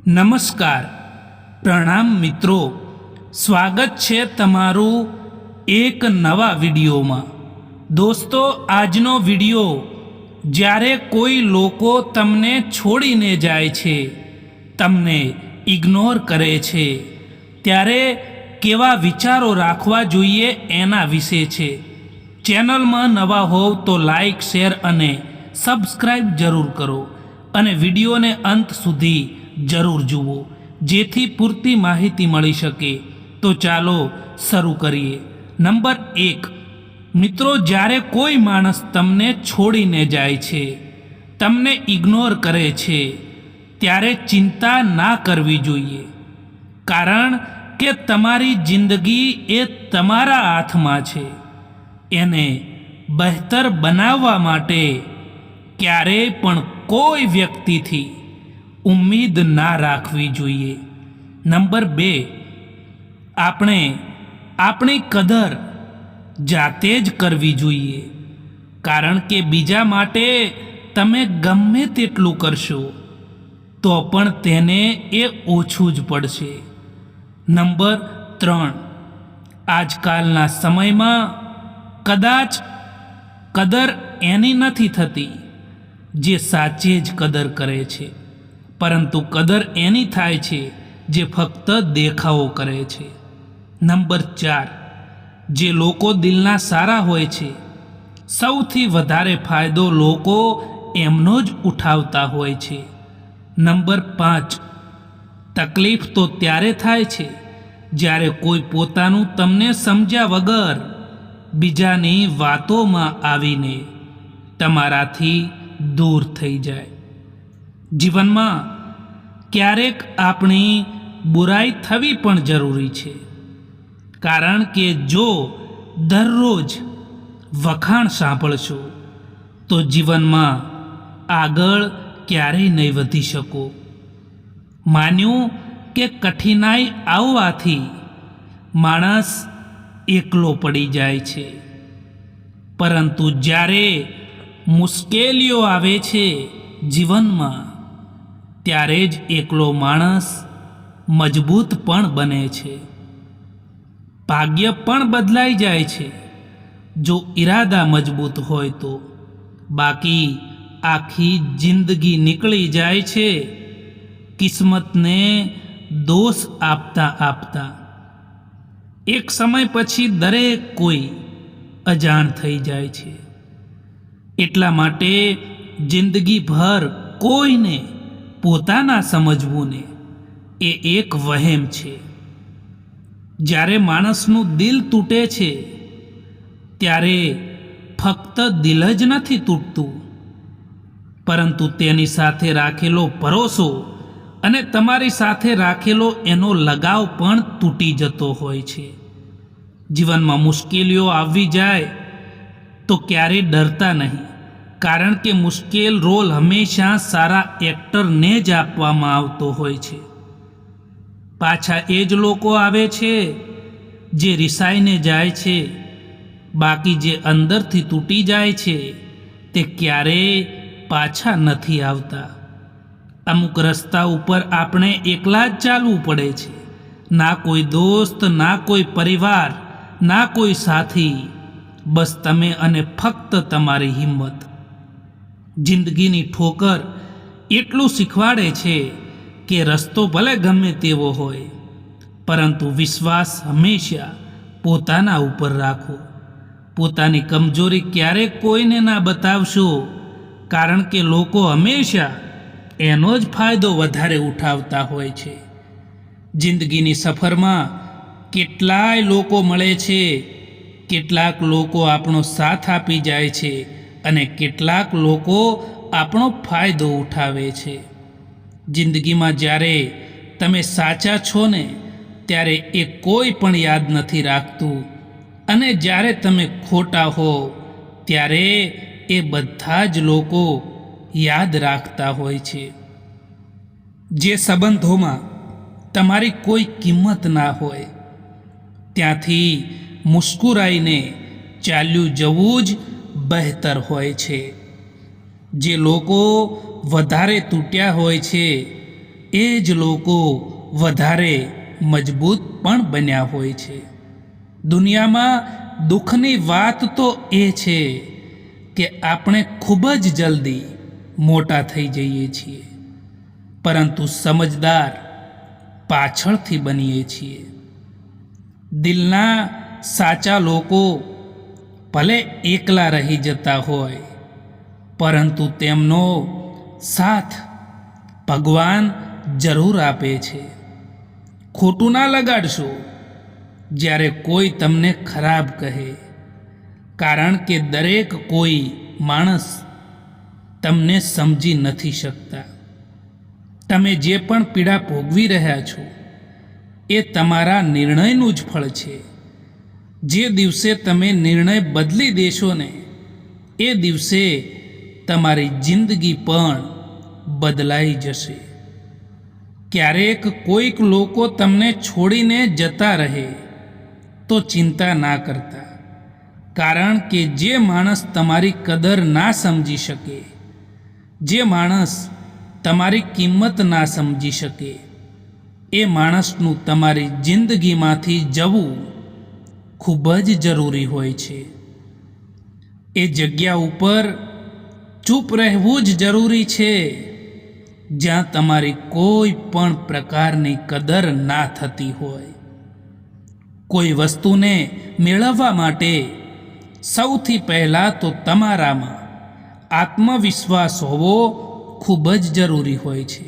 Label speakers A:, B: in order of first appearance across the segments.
A: નમસ્કાર, પ્રણામ મિત્રો. સ્વાગત છે તમારું એક નવા વિડીયોમાં. દોસ્તો, આજનો વિડીયો જ્યારે કોઈ લોકો તમને છોડીને જાય છે, તમને ઇગ્નોર કરે છે, ત્યારે કેવા વિચારો રાખવા જોઈએ એના વિશે છે. ચેનલમાં નવા હોવ તો લાઈક, શેર અને સબસ્ક્રાઈબ જરૂર કરો અને વિડીયોને અંત સુધી જરૂર જુઓ, જેથી પૂરતી માહિતી મળી શકે. તો ચાલો શરૂ કરીએ. નંબર 1, મિત્રો, જ્યારે કોઈ માણસ તમને છોડીને જાય છે, તમને ઇગ્નોર કરે છે, ત્યારે ચિંતા ના કરવી જોઈએ. કારણ કે તમારી જિંદગી એ તમારા હાથમાં છે. એને બહેતર બનાવવા માટે ક્યારેય પણ કોઈ વ્યક્તિથી ઉમ્મીદ ના રાખવી જોઈએ. નંબર 2, આપણે આપણી કદર જાતે જ કરવી જોઈએ. કારણ કે બીજા માટે તમે ગમે તેટલું કરશો તો પણ તેને એ ઓછું જ પડશે. નંબર 3, આજકાલના સમયમાં કદાચ કદર એની નથી થતી જે સાચે જ કદર કરે છે, પરંતુ કદર એની થાય છે જે ફક્ત દેખાવો કરે છે. નંબર 4, જે લોકો દિલના સારા હોય છે, સૌથી વધારે ફાયદો લોકો એમનો જ ઉઠાવતા હોય છે. નંબર 5, તકલીફ તો ત્યારે થાય છે જ્યારે કોઈ પોતાનું તમને સમજ્યા વગર બીજાની વાતોમાં આવીને તમારાથી દૂર થઈ જાય. જીવનમાં ક્યારેક આપણી બુરાઈ થવી પણ જરૂરી છે, કારણ કે જો દરરોજ વખાણ સાંભળશો તો જીવનમાં આગળ ક્યારેય નહીં વધી શકો. માન્યું કે કઠિનાઈ આવવાથી માણસ એકલો પડી જાય છે, પરંતુ જ્યારે મુશ્કેલીઓ આવે છે જીવનમાં, ત્યારે જ એકલો માણસ મજબૂત પણ બને છે. ભાગ્ય પણ બદલાઈ જાય છે જો ઈરાદા મજબૂત હોય તો. બાકી આખી જિંદગી નીકળી જાય છે કિસ્મતને દોષ આપતા આપતા. એક સમય પછી દરેક કોઈ અજાણ થઈ જાય છે. એટલા માટે જિંદગીભર કોઈને પોતાના સમજવું ને એ એક વહેમ છે. જ્યારે માણસનું દિલ તૂટે છે ત્યારે ફક્ત દિલ જ નથી તૂટતું, પરંતુ તેની સાથે રાખેલો ભરોસો અને તમારી સાથે રાખેલો એનો લગાવ પણ તૂટી જતો હોય છે. જીવનમાં મુશ્કેલીઓ આવી જાય તો ક્યારેય ડરતા નહીં, કારણ કે મુશ્કેલ રોલ હંમેશા સારા એક્ટરને જ આપવામાં આવતો હોય છે. પાછા એ જ લોકો આવે છે જે રિસાઈને જાય છે. બાકી જે અંદરથી તૂટી જાય છે તે ક્યારેય પાછા નથી આવતા. અમુક રસ્તા ઉપર આપણે એકલા જ ચાલવું પડે છે. ના કોઈ દોસ્ત, ના કોઈ પરિવાર, ના કોઈ સાથી, બસ તમે અને ફક્ત તમારી હિંમત. જિંદગીની ઠોકર એટલું શીખવાડે છે કે રસ્તો ભલે ગમે તેવો હોય, પરંતુ વિશ્વાસ હંમેશા પોતાના ઉપર રાખો. પોતાની કમજોરી ક્યારેક કોઈને ના બતાવશો, કારણ કે લોકો હંમેશા એનો જ ફાયદો વધારે ઉઠાવતા હોય છે. જિંદગીની સફરમાં કેટલાય લોકો મળે છે, કેટલાક લોકો આપણો સાથ આપી જાય છે અને કેટલાક લોકો આપણો ફાયદો ઉઠાવે છે. જિંદગીમાં જ્યારે તમે સાચા છો ને ત્યારે એ કોઈ પણ યાદ નથી રાખતું, અને જ્યારે તમે ખોટા હો ત્યારે એ બધા જ લોકો યાદ રાખતા હોય છે. જે સંબંધોમાં તમારી કોઈ કિંમત ના હોય ત્યાંથી મુસ્કુરાઈને ચાલ્યું જવું જ બહેતર હોય છે. જે લોકો વધારે તૂટ્યા હોય છે એ જ લોકો વધારે મજબૂત પણ બન્યા હોય છે. દુનિયામાં દુઃખની વાત તો એ છે કે આપણે ખૂબ જ જલ્દી મોટા થઈ જઈએ છીએ, પરંતુ સમજદાર પાછળથી બનીએ છીએ. દિલના સાચા લોકો ભલે એકલા રહી જતા હોય, પરંતુ તેમનો સાથ ભગવાન જરૂર આપે છે. ખોટું ના લગાડશો જ્યારે કોઈ તમને ખરાબ કહે, કારણ કે દરેક કોઈ માણસ તમને સમજી નથી શકતા. તમે જે પણ પીડા ભોગવી રહ્યા છો એ તમારા નિર્ણયનું જ ફળ છે. જે દિવસે તમે નિર્ણય બદલી દેશો ને એ દિવસે તમારી જિંદગી પણ બદલાઈ જશે. ક્યારેક કોઈક લોકો તમને છોડીને જતા રહે તો ચિંતા ના કરતા, કારણ કે જે માણસ તમારી કદર ના સમજી શકે, જે માણસ તમારી કિંમત ના સમજી શકે, એ માણસનું તમારી જિંદગીમાંથી જવું ખૂબ જ જરૂરી હોય છે. એ જગ્યા ઉપર ચૂપ રહેવું જ જરૂરી છે જ્યાં તમારી કોઈ પણ પ્રકારની કદર ના થતી હોય. કોઈ વસ્તુને મેળવવા માટે સૌથી પહેલાં તો તમારામાં આત્મવિશ્વાસ હોવો ખૂબ જ જરૂરી હોય છે.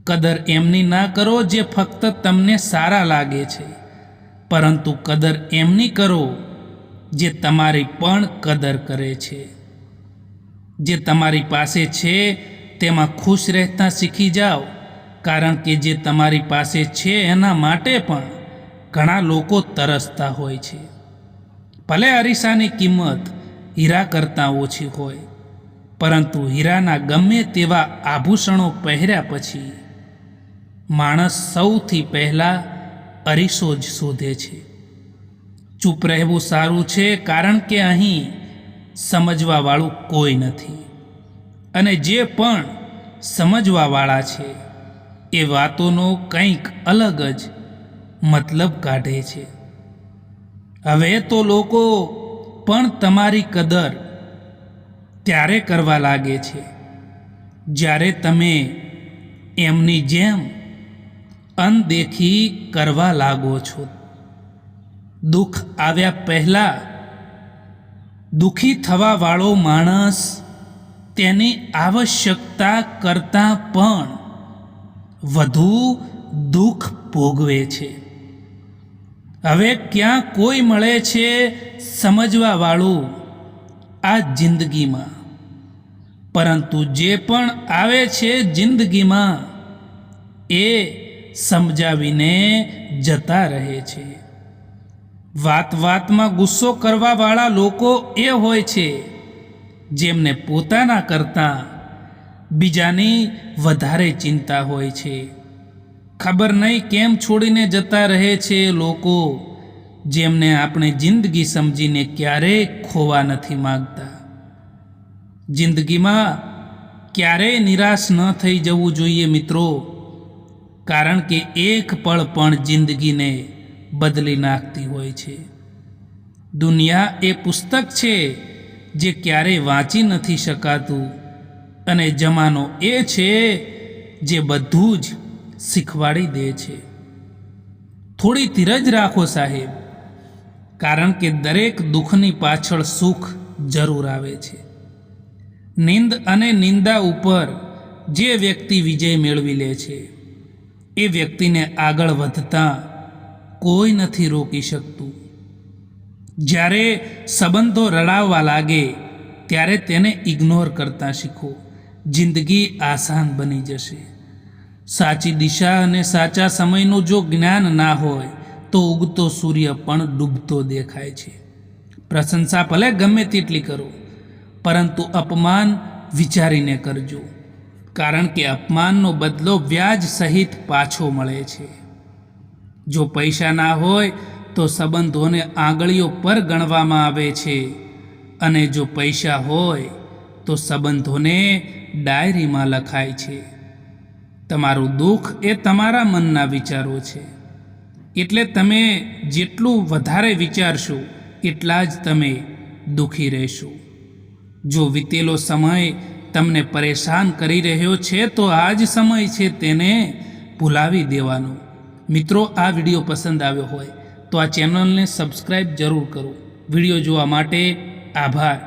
A: કદર એમની ના કરો જે ફક્ત તમને સારા લાગે છે, પરંતુ કદર એમની કરો જે તમારી પણ કદર કરે છે. જે તમારી પાસે છે તેમાં ખુશ રહેતા શીખી જાઓ, કારણ કે જે તમારી પાસે છે એના માટે પણ ઘણા લોકો તરસતા હોય છે. ભલે અરીસાની કિંમત હીરા કરતાં ઓછી હોય, પરંતુ હીરાના ગમે તેવા આભૂષણો પહેર્યા પછી માણસ સૌથી પહેલાં અરીસો જ શોધે છે. ચૂપ રહેવું સારું છે, કારણ કે અહીં સમજવાવાળું કોઈ નથી, અને જે પણ સમજવાવાળા છે એ વાતોનો કંઈક અલગ જ મતલબ કાઢે છે. હવે તો લોકો પણ તમારી કદર ત્યારે કરવા લાગે છે જ્યારે તમે એમની જેમ અનદેખી કરવા લાગો છો. દુઃખ આવ્યા પહેલાં દુઃખી થવાવાળો માણસ તેની આવશ્યકતા કરતાં પણ વધુ દુઃખ ભોગવે છે. હવે ક્યાં કોઈ મળે છે સમજવાવાળું આ જિંદગીમાં, પરંતુ જે પણ આવે છે જિંદગીમાં એ સમજાવીને જતા રહે છે. વાત વાતમાં ગુસ્સો કરવાવાળા લોકો એ હોય છે જેમને પોતાના કરતાં બીજાની વધારે ચિંતા હોય છે. ખબર નહીં કેમ છોડીને જતા રહે છે લોકો જેમને આપણે જિંદગી સમજીને ક્યારેય ખોવા નથી માગતા. જિંદગીમાં ક્યારેય નિરાશ ન થઈ જવું જોઈએ મિત્રો, કારણ કે એક પળ પણ જિંદગીને બદલી નાખતી હોય છે. દુનિયા એ પુસ્તક છે જે ક્યારેય વાંચી નથી શકાતું, અને જમાનો એ છે જે બધું જ શીખવાડી દે છે. થોડી ધીરજ રાખો સાહેબ, કારણ કે દરેક દુઃખની પાછળ સુખ જરૂર આવે છે. નિંદ અને નિંદા ઉપર જે વ્યક્તિ વિજય મેળવી લે છે એ વ્યક્તિને આગળ વધતા કોઈ નથી રોકી શકતું. જ્યારે સંબંધો રડાવવા લાગે ત્યારે તેને ઇગ્નોર કરતા શીખો. જિંદગી આસાન બની જશે. સાચી દિશા અને સાચા સમયનું જો જ્ઞાન ના હોય તો ઉગતો સૂર્ય પણ ડૂબતો દેખાય છે. પ્રશંસા ભલે ગમે તેટલી કરો, પરંતુ અપમાન વિચારીને કરજો, કારણ કે અપમાનનો બદલો વ્યાજ સહિત પાછો મળે છે. જો પૈસા ના હોય તો સંબંધોને આંગળીઓ પર ગણવામાં આવે છે, અને જો પૈસા હોય તો સંબંધોને ડાયરીમાં લખાય છે. તમારું દુઃખ એ તમારા મનના વિચારો છે, એટલે તમે જેટલું વધારે વિચારશો એટલા જ તમે દુઃખી રહેશો. જો વીતેલો સમય તમને પરેશાન કરી રહ્યો છે તો આ જ સમય છે તેને ભૂલાવી દેવાનો. મિત્રો, આ વિડીયો પસંદ આવ્યો હોય તો આ ચેનલને સબસ્ક્રાઈબ જરૂર કરો. વિડીયો જોવા માટે આભાર.